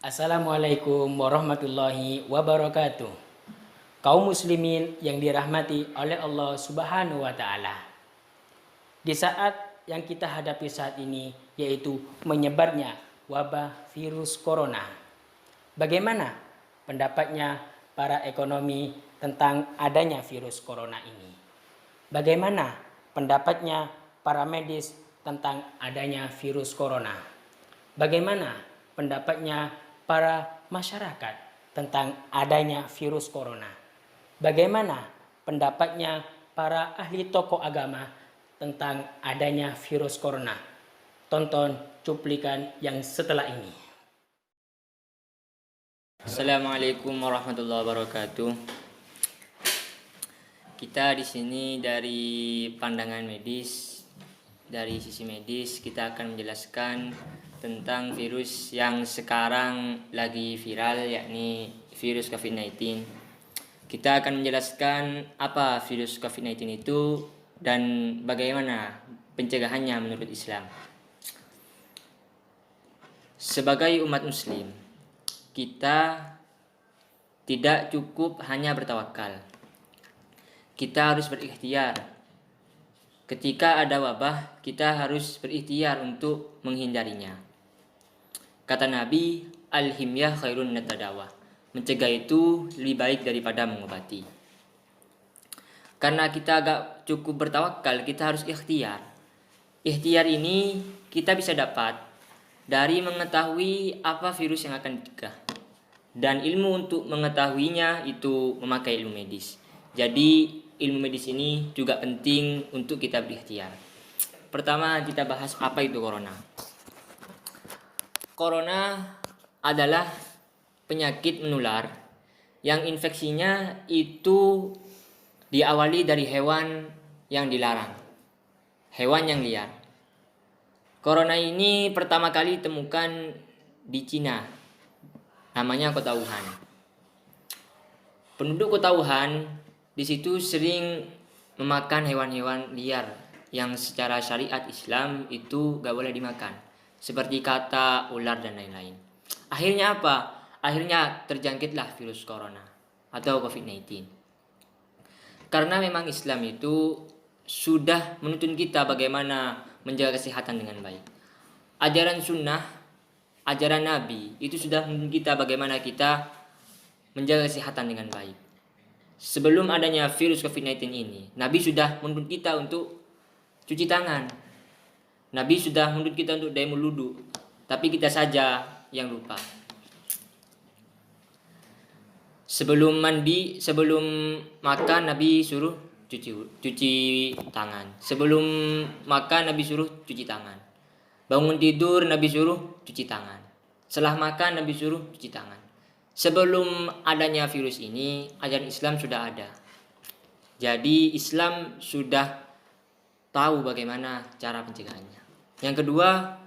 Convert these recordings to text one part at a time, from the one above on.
Assalamualaikum warahmatullahi wabarakatuh. Kaum muslimin yang dirahmati oleh Allah Subhanahu wa taala. Di saat yang kita hadapi saat ini yaitu menyebarnya wabah virus corona. Bagaimana pendapatnya para ekonomi tentang adanya virus corona ini? Bagaimana pendapatnya para medis tentang adanya virus corona? Bagaimana pendapatnya para masyarakat tentang adanya virus corona? Bagaimana pendapatnya para ahli tokoh agama tentang adanya virus corona? Tonton cuplikan yang setelah ini. Assalamualaikum warahmatullahi wabarakatuh. Kita di sini dari pandangan medis, dari sisi medis kita akan menjelaskan tentang virus yang sekarang lagi viral, yakni virus COVID-19. Kita akan menjelaskan apa virus COVID-19 itu dan bagaimana pencegahannya menurut Islam. Sebagai umat muslim, kita tidak cukup hanya bertawakal. Kita harus berikhtiar. Ketika ada wabah, kita harus berikhtiar untuk menghindarinya. Kata Nabi, al-himyah khairun minat-tadawah. Mencegah itu lebih baik daripada mengobati. Karena kita agak cukup bertawakal, kita harus ikhtiar. Ikhtiar ini kita bisa dapat dari mengetahui apa virus yang akan dicegah. Dan ilmu untuk mengetahuinya itu memakai ilmu medis. Jadi ilmu medis ini juga penting untuk kita berikhtiar. Pertama kita bahas apa itu corona. Corona adalah penyakit menular yang infeksinya itu diawali dari hewan yang dilarang, hewan yang liar. Corona ini pertama kali ditemukan di Cina, namanya kota Wuhan. Penduduk kota Wuhan di situ sering memakan hewan-hewan liar yang secara syariat Islam itu gak boleh dimakan, seperti kata, ular dan lain-lain. Akhirnya apa? Akhirnya terjangkitlah virus corona atau COVID-19. Karena memang Islam itu sudah menuntun kita bagaimana menjaga kesehatan dengan baik. Ajaran sunnah, ajaran Nabi itu sudah menuntun kita bagaimana kita menjaga kesehatan dengan baik. Sebelum adanya virus COVID-19 ini, Nabi sudah menuntut kita untuk cuci tangan. Nabi sudah menuntut kita untuk daimul wudu, tapi kita saja yang lupa. Sebelum mandi, sebelum makan Nabi suruh cuci tangan. Sebelum makan Nabi suruh cuci tangan. Bangun tidur Nabi suruh cuci tangan. Setelah makan Nabi suruh cuci tangan. Sebelum adanya virus ini, ajaran Islam sudah ada. Jadi Islam sudah tahu bagaimana cara pencegahannya. Yang kedua,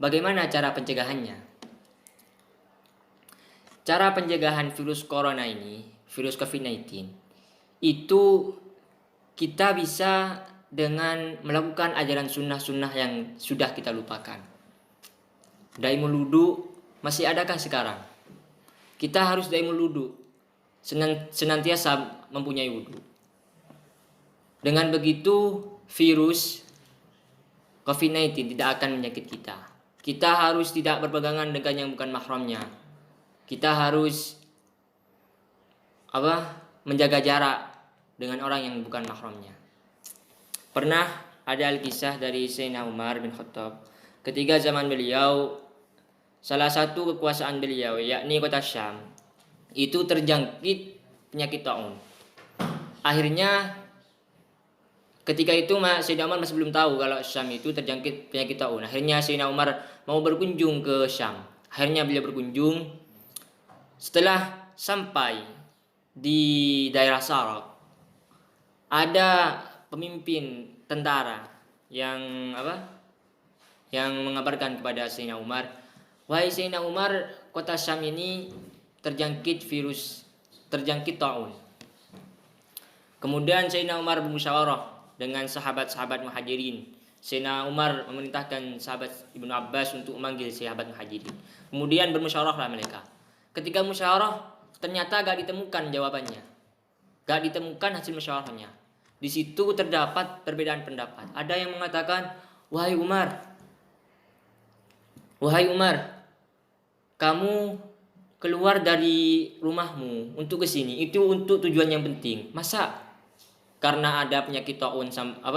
bagaimana cara pencegahannya? Cara pencegahan virus corona ini, virus COVID-19, itu kita bisa dengan melakukan ajaran sunnah-sunnah yang sudah kita lupakan. Daimul wudu masih adakah sekarang? Kita harus daimul wudu, senantiasa mempunyai wudu. Dengan begitu virus COVID-19 tidak akan menyakit kita. Kita harus tidak berpegangan dengan yang bukan mahramnya. Kita harus menjaga jarak dengan orang yang bukan mahramnya. Pernah ada kisah dari Sayyidina Umar bin Khattab. Ketika zaman beliau, salah satu kekuasaan beliau, yakni kota Syam, itu terjangkit penyakit taun. Akhirnya ketika itu Sayyidina Umar masih belum tahu kalau Syam itu terjangkit penyakit taun. Akhirnya Sayyidina Umar mau berkunjung ke Syam. Akhirnya beliau berkunjung. Setelah sampai di daerah Sarak, ada pemimpin tentara yang mengabarkan kepada Sayyidina Umar, wahai Sayyidina Umar, kota Syam ini terjangkit taun. Kemudian Sayyidina Umar bermusyawarah dengan sahabat-sahabat muhajirin Sayyidina Umar memerintahkan sahabat Ibnu Abbas untuk memanggil sahabat Muhajirin. Kemudian bermusyawarahlah mereka. Ketika musyawarah ternyata gak ditemukan jawabannya. Gak ditemukan hasil musyawarahnya. Di situ terdapat perbedaan pendapat. Ada yang mengatakan, wahai Umar, kamu keluar dari rumahmu untuk ke sini itu untuk tujuan yang penting. Masa karena ada penyakit taun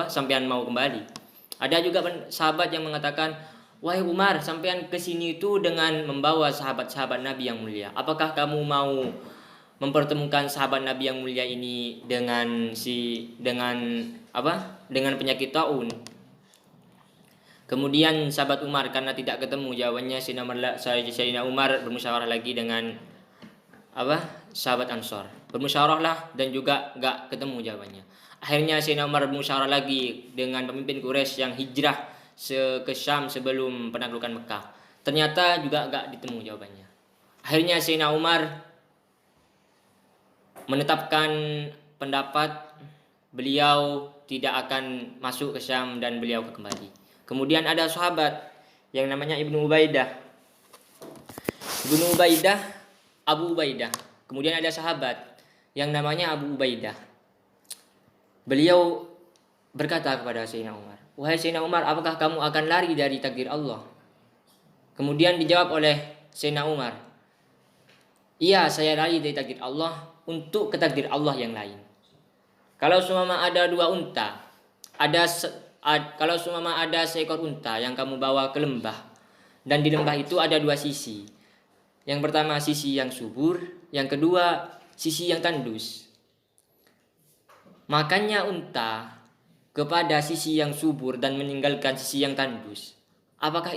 sampean mau kembali? Ada juga sahabat yang mengatakan, wahai Umar, sampean ke sini itu dengan membawa sahabat-sahabat Nabi yang mulia. Apakah kamu mau mempertemukan sahabat Nabi yang mulia ini dengan penyakit taun? Kemudian sahabat Umar karena tidak ketemu jawabannya, Sayyidina Umar bermusyawarah lagi dengan sahabat Ansor. Bermusyawarahlah dan juga gak ketemu jawabannya. Akhirnya Sayyidina Umar bermusyawarah lagi dengan pemimpin Quraisy yang hijrah ke Syam sebelum penaklukan Mekah. Ternyata juga gak ditemu jawabannya. Akhirnya Sayyidina Umar menetapkan pendapat beliau tidak akan masuk ke Syam dan beliau kembali. Kemudian ada sahabat yang namanya Abu Ubaidah. Kemudian ada sahabat yang namanya Abu Ubaidah. Beliau berkata kepada Sayyidina Umar, wahai Sayyidina Umar, apakah kamu akan lari dari takdir Allah? Kemudian dijawab oleh Sayyidina Umar, iya, saya lari dari takdir Allah untuk ke takdir Allah yang lain. Kalau seumpama ada dua unta, kalau seumpama ada seekor unta yang kamu bawa ke lembah, dan di lembah itu ada dua sisi. Yang pertama sisi yang subur, yang kedua sisi yang tandus. Makannya unta kepada sisi yang subur dan meninggalkan sisi yang tandus. Apakah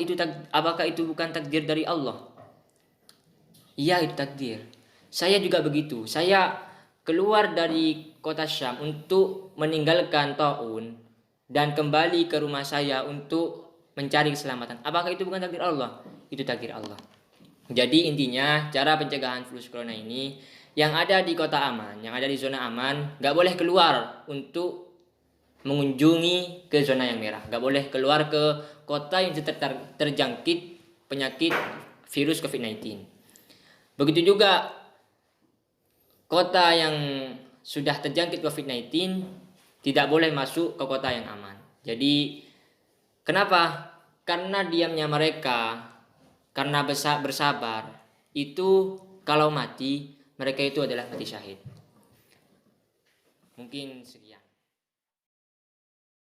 itu bukan takdir dari Allah? Iya, itu takdir. Saya juga begitu. Saya keluar dari kota Syam untuk meninggalkan taun dan kembali ke rumah saya untuk mencari keselamatan. Apakah itu bukan takdir Allah? Itu takdir Allah. Jadi intinya cara pencegahan virus corona ini, yang ada di kota aman, yang ada di zona aman, gak boleh keluar untuk mengunjungi ke zona yang merah. Gak boleh keluar ke kota yang terjangkit penyakit virus COVID-19. Begitu juga kota yang sudah terjangkit COVID-19 tidak boleh masuk ke kota yang aman. Jadi kenapa? Karena diamnya mereka, karena bersabar, itu kalau mati, mereka itu adalah mati syahid. Mungkin sekian.